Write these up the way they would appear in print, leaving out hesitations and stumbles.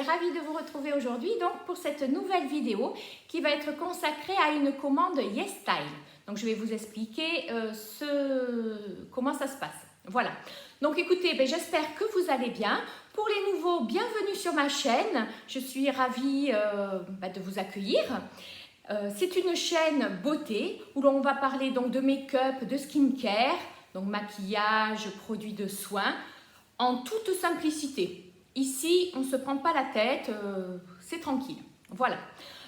ravie de vous retrouver aujourd'hui donc pour cette nouvelle vidéo qui va être consacrée à une commande YesStyle. Donc je vais vous expliquer comment ça se passe. Voilà. Donc écoutez, j'espère que vous allez bien. Pour les nouveaux, bienvenue sur ma chaîne. Je suis ravie de vous accueillir. C'est une chaîne beauté où l'on va parler donc de make-up, de skincare, donc maquillage, produits de soins, en toute simplicité. Ici, on ne se prend pas la tête, c'est tranquille. Voilà.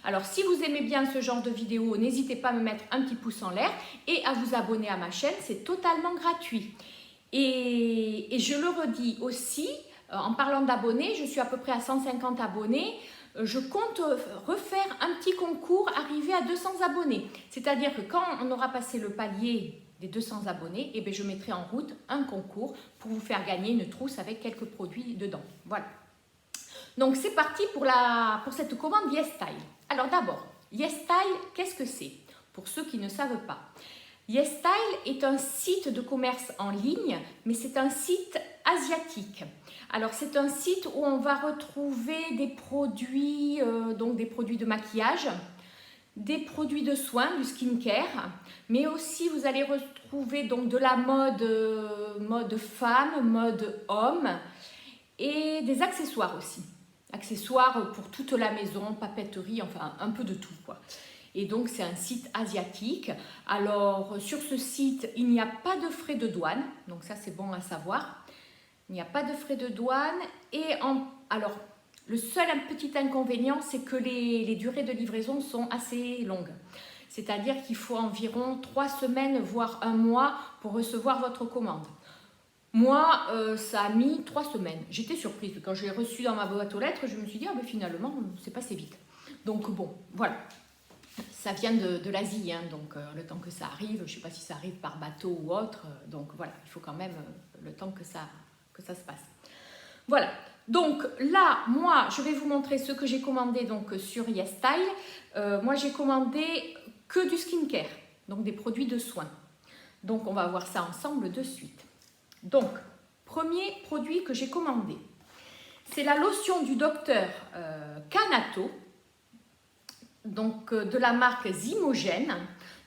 Alors, si vous aimez bien ce genre de vidéo, n'hésitez pas à me mettre un petit pouce en l'air et à vous abonner à ma chaîne, c'est totalement gratuit. Et je le redis aussi, en parlant d'abonnés, je suis à peu près à 150 abonnés. Je compte refaire un petit concours arrivé à 200 abonnés. C'est-à-dire que quand on aura passé le palier des 200 abonnés, je mettrai en route un concours pour vous faire gagner une trousse avec quelques produits dedans. Voilà. Donc c'est parti pour cette commande YesStyle. Alors d'abord, YesStyle, qu'est-ce que c'est? Pour ceux qui ne savent pas. YesStyle est un site de commerce en ligne, mais c'est un site asiatique. Alors c'est un site où on va retrouver des produits, donc des produits de maquillage, des produits de soins, du skincare, mais aussi vous allez retrouver donc de la mode femme, mode homme et des accessoires aussi. Accessoires pour toute la maison, papeterie, enfin un peu de tout quoi. Et donc c'est un site asiatique. Alors sur ce site, il n'y a pas de frais de douane, donc ça c'est bon à savoir. Il n'y a pas de frais de douane et alors le seul petit inconvénient, c'est que les durées de livraison sont assez longues. C'est-à-dire qu'il faut environ 3 semaines, voire un mois pour recevoir votre commande. Moi, ça a mis 3 semaines. J'étais surprise. Quand je l'ai reçu dans ma boîte aux lettres, je me suis dit, finalement, c'est passé vite. Donc bon, voilà. Ça vient de l'Asie, hein, donc le temps que ça arrive, je ne sais pas si ça arrive par bateau ou autre. Donc voilà, il faut quand même le temps que ça se passe. Voilà. Donc là, moi, je vais vous montrer ce que j'ai commandé donc, sur YesStyle. Moi, j'ai commandé que du skincare, donc des produits de soins. Donc, on va voir ça ensemble de suite. Donc, premier produit que j'ai commandé, c'est la lotion du docteur Kanato, donc de la marque Zymogène.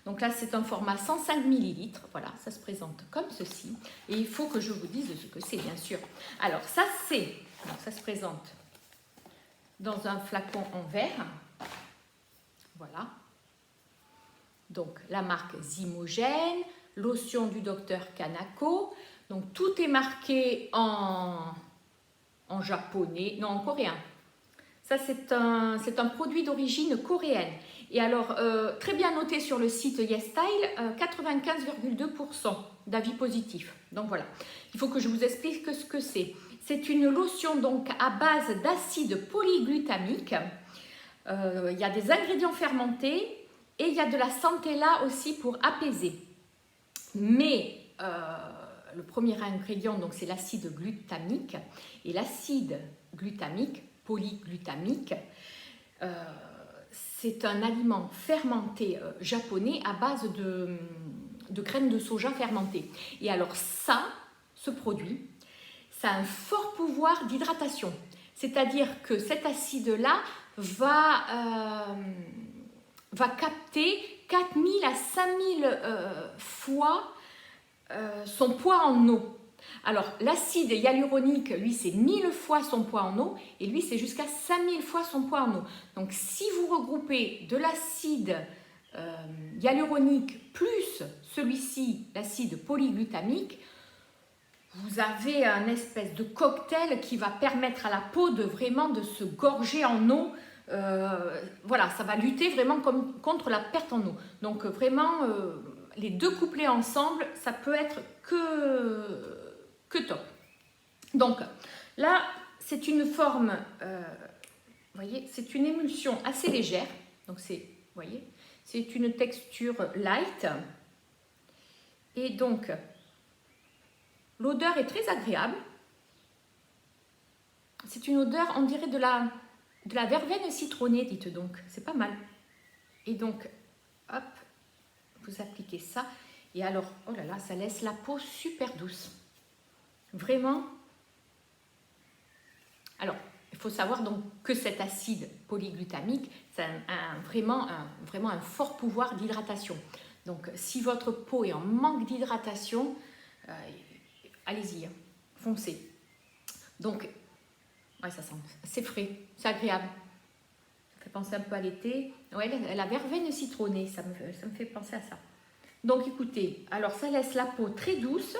Donc là, c'est un format 105 ml. Voilà, ça se présente comme ceci. Et il faut que je vous dise ce que c'est, bien sûr. Alors, ça se présente dans un flacon en verre. Voilà. Donc, la marque Zymogène, lotion du docteur Kanako. Donc, tout est marqué en japonais, non, en coréen. Ça, c'est un produit d'origine coréenne. Et alors, très bien noté sur le site YesStyle, 95,2% d'avis positifs. Donc voilà, il faut que je vous explique ce que c'est. C'est une lotion donc à base d'acide polyglutamique. Il y a des ingrédients fermentés et il y a de la centella aussi pour apaiser. Mais le premier ingrédient, donc c'est l'acide glutamique. Et l'acide glutamique, polyglutamique, c'est un aliment fermenté japonais à base de graines de soja fermentées. Et alors ce produit, ça a un fort pouvoir d'hydratation. C'est-à-dire que cet acide-là va capter 4000 à 5000 fois son poids en eau. Alors, l'acide hyaluronique, lui, c'est 1000 fois son poids en eau et lui, c'est jusqu'à 5000 fois son poids en eau. Donc, si vous regroupez de l'acide hyaluronique plus celui-ci, l'acide polyglutamique, vous avez un espèce de cocktail qui va permettre à la peau de vraiment de se gorger en eau. Voilà, ça va lutter vraiment contre la perte en eau. Donc, vraiment, les deux couplés ensemble, ça peut être que top. Donc là, c'est une forme, vous voyez, c'est une émulsion assez légère. Donc c'est, vous voyez, c'est une texture light. Et donc, l'odeur est très agréable. C'est une odeur, on dirait de la verveine citronnée, dites donc. C'est pas mal. Et donc, hop, vous appliquez ça. Et alors, oh là là, ça laisse la peau super douce. Vraiment. Alors, il faut savoir donc que cet acide polyglutamique, c'est vraiment un fort pouvoir d'hydratation. Donc, si votre peau est en manque d'hydratation, allez-y, foncez. Donc, ouais, ça sent, c'est frais, c'est agréable. Ça fait penser un peu à l'été. Ouais, la verveine citronnée, ça me fait penser à ça. Donc, écoutez, alors ça laisse la peau très douce,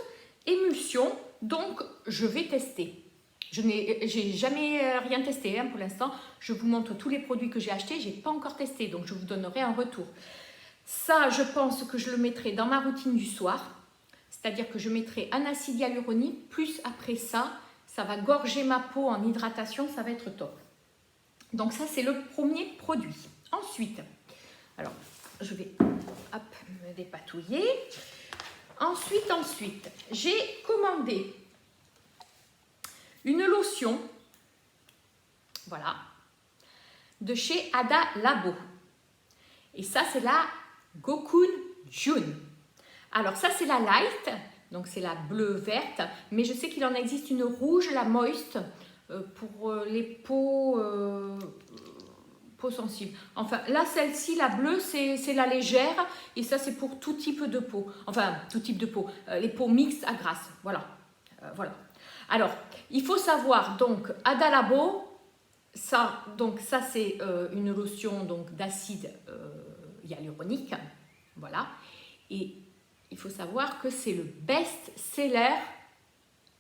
émulsion, donc je vais tester. J'ai jamais rien testé pour l'instant. Je vous montre tous les produits que j'ai achetés. Je n'ai pas encore testé, donc je vous donnerai un retour. Ça, je pense que je le mettrai dans ma routine du soir. C'est-à-dire que je mettrai un acide hyaluronique. Plus après ça, ça va gorger ma peau en hydratation. Ça va être top. Donc ça, c'est le premier produit. Ensuite, alors, je vais hop, me dépatouiller. Ensuite, j'ai commandé une lotion, voilà, de chez Ada Labo. Et ça, c'est la Gokun June. Alors ça, c'est la light, donc c'est la bleu-verte, mais je sais qu'il en existe une rouge, la moist, pour les peaux sensibles. Enfin, là, celle-ci, la bleue, c'est la légère, et ça, c'est pour tout type de peau. Enfin, tout type de peau, les peaux mixtes à grasse, voilà. Voilà. Alors, il faut savoir, donc, Ada Labo, ça c'est une lotion d'acide hyaluronique, voilà, et il faut savoir que c'est le best-seller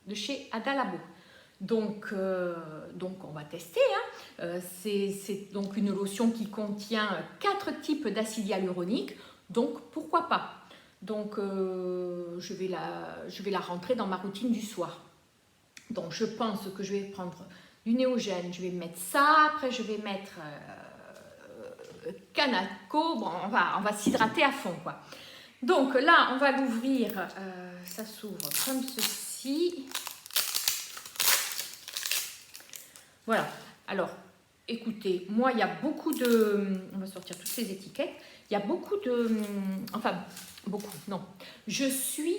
de chez Ada Labo. Donc on va tester, hein. C'est donc une lotion qui contient 4 types d'acide hyaluronique, donc pourquoi pas. Donc je vais la rentrer dans ma routine du soir. Donc je pense que je vais prendre du Néogène, je vais mettre ça, après je vais mettre Kanako, bon, on va s'hydrater à fond, quoi. Donc là, on va l'ouvrir, ça s'ouvre comme ceci. Voilà, alors écoutez, moi il y a beaucoup de, on va sortir toutes ces étiquettes, il y a beaucoup de, enfin beaucoup, non, je suis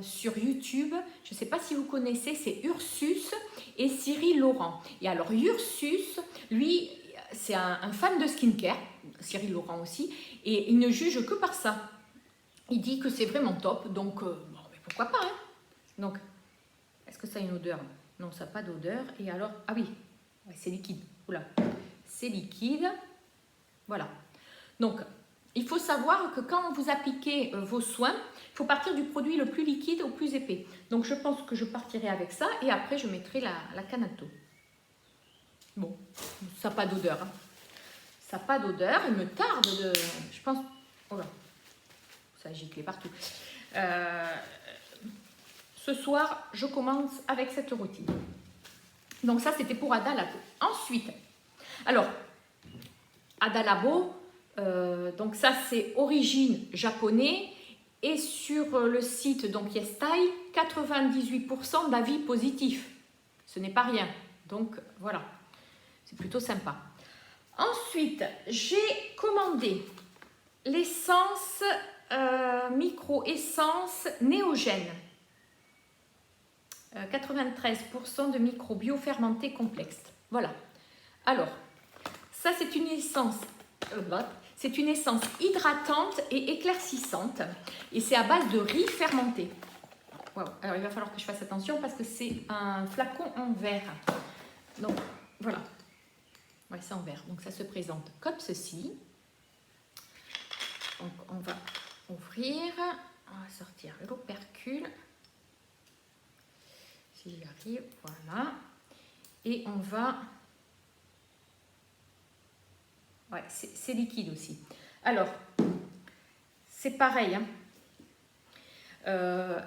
sur YouTube, je ne sais pas si vous connaissez, c'est Ursus et Cyril Laurent. Et alors Ursus, lui, c'est un fan de skincare, Cyril Laurent aussi, et il ne juge que par ça. Il dit que c'est vraiment top, donc bon, mais pourquoi pas, hein. Donc, est-ce que ça a une odeur? Non, ça n'a pas d'odeur. Et alors, ah oui, ouais, c'est liquide. Oula, c'est liquide. Voilà. Donc, il faut savoir que quand vous appliquez vos soins, il faut partir du produit le plus liquide au plus épais. Donc, je pense que je partirai avec ça et après, je mettrai la Kanato. Bon, ça n'a pas d'odeur, hein. Ça n'a pas d'odeur. Il me tarde de... Je pense... Oh là, ça a giclé partout. Ce soir, je commence avec cette routine. Donc ça, c'était pour Ada Labo. Ensuite, alors, Ada Labo, donc ça, c'est origine japonais. Et sur le site donc YesStyle, 98% d'avis positifs. Ce n'est pas rien. Donc, voilà. C'est plutôt sympa. Ensuite, j'ai commandé l'essence micro-essence Néogène. 93% de microbio fermentés complexes. Voilà. Alors, ça c'est une essence hydratante et éclaircissante et c'est à base de riz fermenté. Wow. Alors il va falloir que je fasse attention parce que c'est un flacon en verre. Donc voilà. Ouais, c'est en verre. Donc ça se présente comme ceci. Donc on va ouvrir. On va sortir l'opercule. Si j'y arrive, voilà. Et on va... Ouais, c'est liquide aussi. Alors, c'est pareil, hein.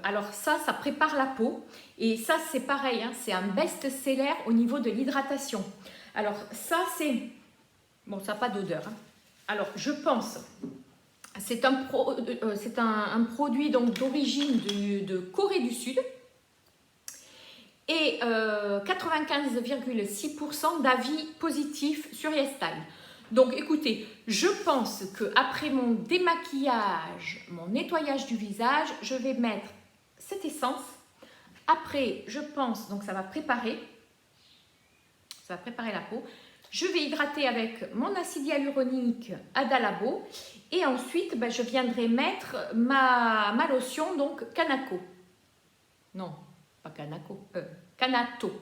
Alors ça prépare la peau. Et ça, c'est pareil, hein, c'est un best-seller au niveau de l'hydratation. Alors, ça, c'est... Bon, ça n'a pas d'odeur, hein. Alors, je pense... C'est un produit donc d'origine de Corée du Sud. Et 95,6% d'avis positifs sur YesStyle. Donc écoutez, je pense qu'après mon démaquillage, mon nettoyage du visage, je vais mettre cette essence. Après, je pense, donc ça va préparer. ça va préparer la peau. Je vais hydrater avec mon acide hyaluronique Adalabo et ensuite ben, je viendrai mettre ma lotion, donc Kanako. Non, pas Kanako, Kanato.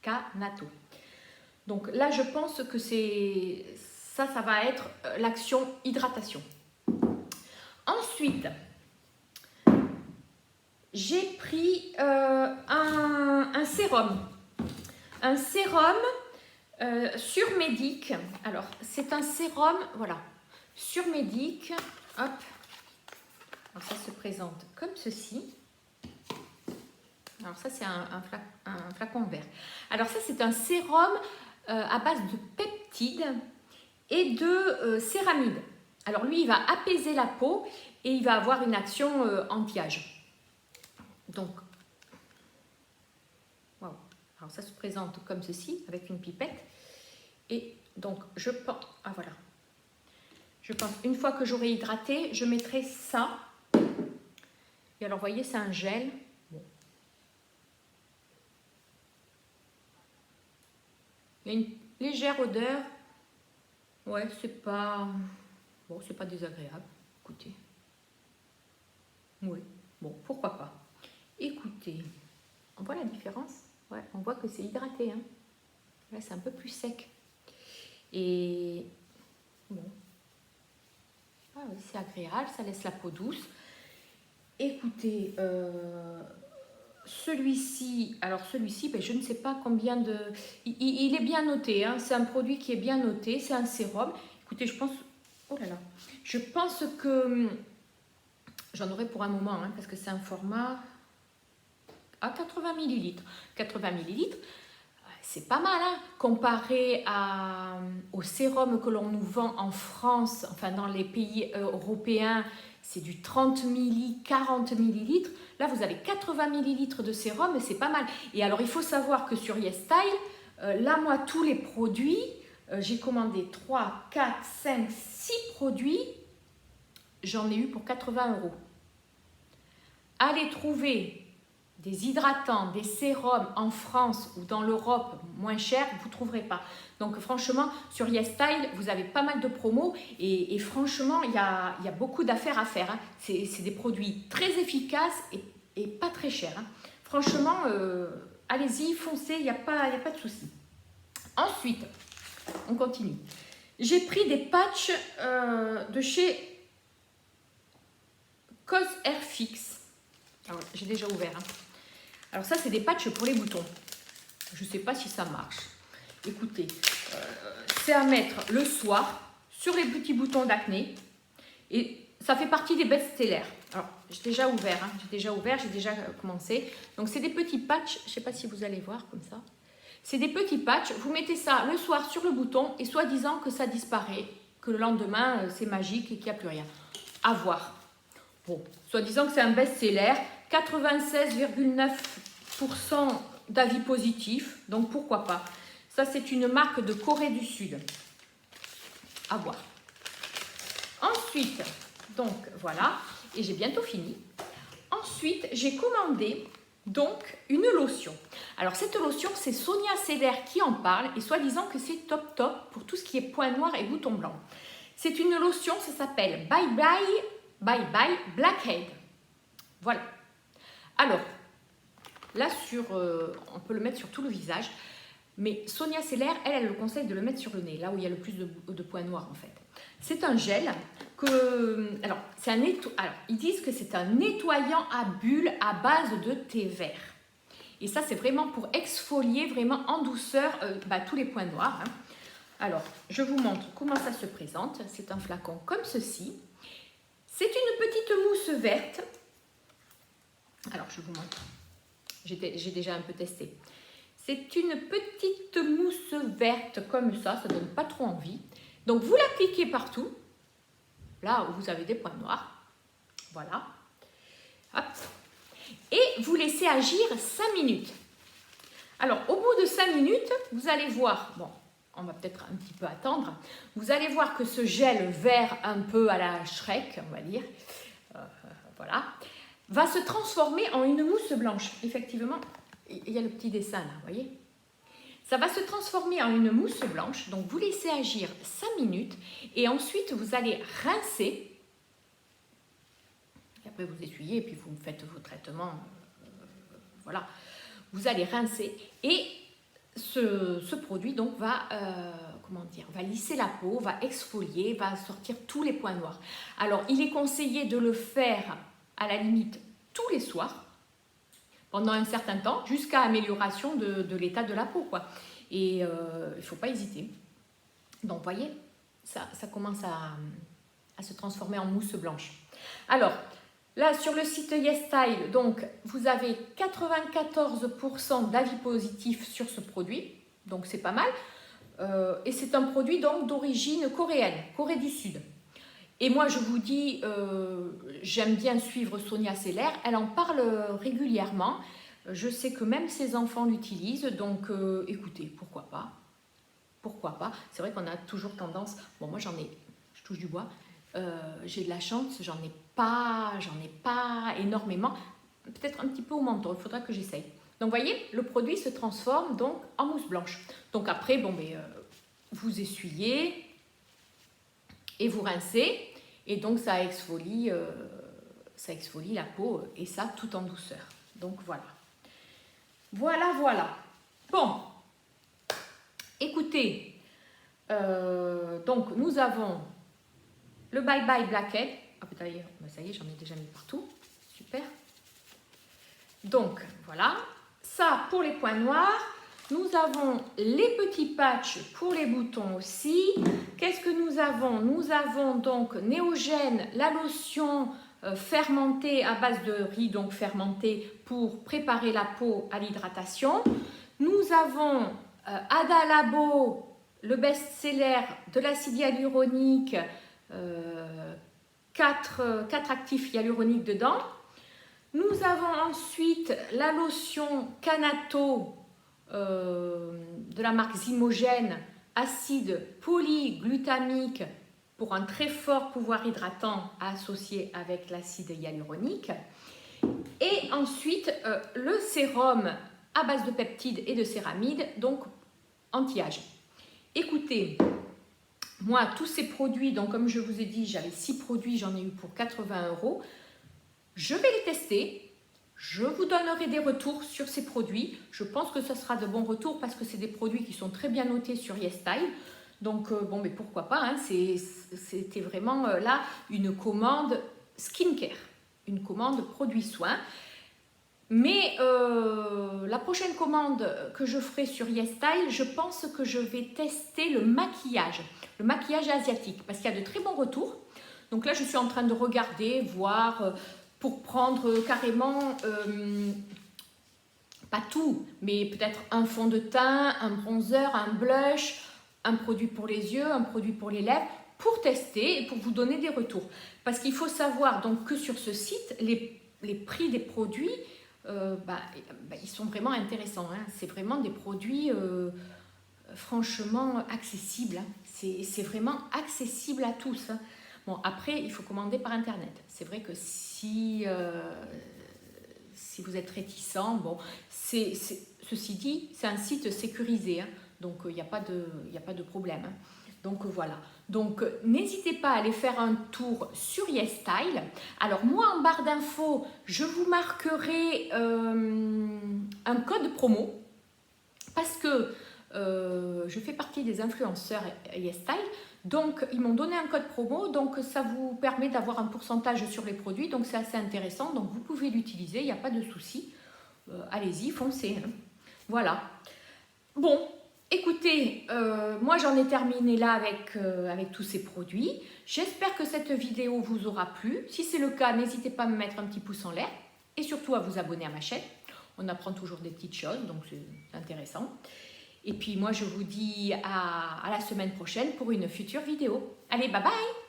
Kanato. Donc là, je pense que ça va être l'action hydratation. Ensuite, j'ai pris un sérum. Un sérum Surmédic. Alors, c'est un sérum, voilà, Surmédic. Hop. Alors, ça se présente comme ceci. Alors, ça, c'est un flacon vert. Alors, ça, c'est un sérum à base de peptides et de céramide. Alors, lui, il va apaiser la peau et il va avoir une action anti-âge. Donc, wow. Alors, ça se présente comme ceci, avec une pipette. Et donc, je pense... Ah, voilà. Je pense, une fois que j'aurai hydraté, je mettrai ça. Et alors, vous voyez, c'est un gel. Bon. Il y a une légère odeur. Ouais, c'est pas... Bon, c'est pas désagréable. Écoutez. Oui, bon, pourquoi pas. Écoutez, on voit la différence? Ouais, on voit que c'est hydraté. Hein. Là, c'est un peu plus sec. Et bon. Ah oui, c'est agréable, ça laisse la peau douce. Écoutez, celui-ci, alors celui-ci, ben, je ne sais pas combien de... Il est bien noté, hein, c'est un produit qui est bien noté, c'est un sérum. Écoutez, je pense... Oh là là. Je pense que... J'en aurai pour un moment, hein, parce que c'est un format à 80 ml. 80 ml, c'est pas mal, hein, comparé au sérum que l'on nous vend en France, enfin dans les pays européens, c'est du 30 ml, 40 ml. Là, vous avez 80 ml de sérum et c'est pas mal. Et alors, il faut savoir que sur YesStyle, là, moi, tous les produits, j'ai commandé 3, 4, 5, 6 produits, j'en ai eu pour 80 €. Allez trouver des hydratants, des sérums en France ou dans l'Europe moins chers, vous ne trouverez pas. Donc franchement, sur YesStyle, vous avez pas mal de promos et franchement, il y a beaucoup d'affaires à faire. Hein. C'est des produits très efficaces et pas très chers. Hein. Franchement, allez-y, foncez, il n'y a pas de souci. Ensuite, on continue. J'ai pris des patchs de chez Cause Airfix. Alors, j'ai déjà ouvert. Hein. Alors ça, c'est des patchs pour les boutons. Je ne sais pas si ça marche. Écoutez, c'est à mettre le soir sur les petits boutons d'acné. Et ça fait partie des best-sellers. Alors, j'ai déjà ouvert. Hein. J'ai déjà commencé. Donc, c'est des petits patchs. Je ne sais pas si vous allez voir comme ça. C'est des petits patchs. Vous mettez ça le soir sur le bouton et soi-disant que ça disparaît. Que le lendemain, c'est magique et qu'il n'y a plus rien. À voir. Bon, soi-disant que c'est un best-seller. 96,9% d'avis positifs, donc pourquoi pas. Ça, c'est une marque de Corée du Sud. À voir. Ensuite, donc voilà, et j'ai bientôt fini. Ensuite, j'ai commandé donc une lotion. Alors cette lotion, c'est Sonia Seder qui en parle et soi-disant que c'est top pour tout ce qui est points noirs et boutons blancs. C'est une lotion, ça s'appelle Bye Bye Blackhead. Voilà. Alors, là, on peut le mettre sur tout le visage, mais Sonia Seder, elle le conseille de le mettre sur le nez, là où il y a le plus de points noirs, en fait. C'est un gel alors, ils disent que c'est un nettoyant à bulles à base de thé vert. Et ça, c'est vraiment pour exfolier vraiment en douceur tous les points noirs. Hein. Alors, je vous montre comment ça se présente. C'est un flacon comme ceci. C'est une petite mousse verte. Alors, je vous montre. J'ai déjà un peu testé. C'est une petite mousse verte comme ça. Ça ne donne pas trop envie. Donc, vous l'appliquez partout. Là où vous avez des points noirs. Voilà. Hop. Et vous laissez agir 5 minutes. Alors, au bout de 5 minutes, vous allez voir... Bon, on va peut-être un petit peu attendre. Vous allez voir que ce gel vert un peu à la Shrek, on va dire... voilà... va se transformer en une mousse blanche. Effectivement, il y a le petit dessin là, vous voyez. Ça va se transformer en une mousse blanche. Donc, vous laissez agir 5 minutes et ensuite, vous allez rincer. Et après, vous essuyez et puis vous faites vos traitements. Voilà. Vous allez rincer et ce produit donc va, va lisser la peau, va exfolier, va sortir tous les points noirs. Alors, il est conseillé de le faire à la limite tous les soirs pendant un certain temps jusqu'à amélioration de l'état de la peau, quoi. Et il ne faut pas hésiter. Donc, vous voyez, ça commence à se transformer en mousse blanche. Alors, là, sur le site YesStyle, donc, vous avez 94% d'avis positifs sur ce produit. Donc, c'est pas mal. Et c'est un produit donc d'origine coréenne, Corée du Sud. Et moi, je vous dis, j'aime bien suivre Sonia Seller. Elle en parle régulièrement. Je sais que même ses enfants l'utilisent. Donc, écoutez, pourquoi pas? Pourquoi pas? C'est vrai qu'on a toujours tendance... Bon, moi, j'en ai... Je touche du bois. J'ai de la chance, j'en ai pas énormément. Peut-être un petit peu au menton. Il faudra que j'essaye. Donc, vous voyez, le produit se transforme donc en mousse blanche. Donc, après, bon, mais, vous essuyez et vous rincez. Et donc, ça exfolie la peau et ça tout en douceur. Donc, voilà. Voilà. Bon, écoutez, donc, nous avons le Bye Bye Blackhead. Ah, d'ailleurs, ça y est, j'en ai déjà mis partout. Super. Donc, voilà. Ça, pour les points noirs. Nous avons les petits patchs pour les boutons aussi. Qu'est-ce que nous avons? Nous avons donc Néogène, la lotion fermentée à base de riz, donc fermentée pour préparer la peau à l'hydratation. Nous avons Ada Labo, le best-seller de l'acide hyaluronique, 4 actifs hyaluroniques dedans. Nous avons ensuite la lotion Canato de la marque Zymogène, acide polyglutamique pour un très fort pouvoir hydratant associé avec l'acide hyaluronique. Et ensuite, le sérum à base de peptides et de céramides, donc anti-âge. Écoutez, moi, tous ces produits, donc comme je vous ai dit, j'avais 6 produits, j'en ai eu pour 80 €. Je vais les tester. Je vous donnerai des retours sur ces produits. Je pense que ce sera de bons retours parce que c'est des produits qui sont très bien notés sur YesStyle. Donc, bon, mais pourquoi pas, hein, c'était vraiment là une commande skincare, une commande produits soins. Mais la prochaine commande que je ferai sur YesStyle, je pense que je vais tester le maquillage asiatique parce qu'il y a de très bons retours. Donc là, je suis en train de regarder, voir... pour prendre carrément, pas tout, mais peut-être un fond de teint, un bronzer, un blush, un produit pour les yeux, un produit pour les lèvres, pour tester et pour vous donner des retours. Parce qu'il faut savoir donc que sur ce site, les prix des produits, ils sont vraiment intéressants. Hein. C'est vraiment des produits franchement accessibles. Hein. C'est vraiment accessible à tous. Hein. Bon, après, il faut commander par Internet. C'est vrai que si vous êtes réticent, bon, ceci dit, c'est un site sécurisé, hein, donc il n'y a pas de problème. Hein. Donc voilà. Donc n'hésitez pas à aller faire un tour sur YesStyle. Alors moi, en barre d'infos, je vous marquerai un code promo parce que je fais partie des influenceurs YesStyle. Donc, ils m'ont donné un code promo, donc ça vous permet d'avoir un pourcentage sur les produits, donc c'est assez intéressant, donc vous pouvez l'utiliser, il n'y a pas de souci. Allez-y, foncez. Hein. Voilà. Bon, écoutez, moi j'en ai terminé là avec tous ces produits. J'espère que cette vidéo vous aura plu. Si c'est le cas, n'hésitez pas à me mettre un petit pouce en l'air et surtout à vous abonner à ma chaîne. On apprend toujours des petites choses, donc c'est intéressant. Et puis moi, je vous dis à la semaine prochaine pour une future vidéo. Allez, bye bye!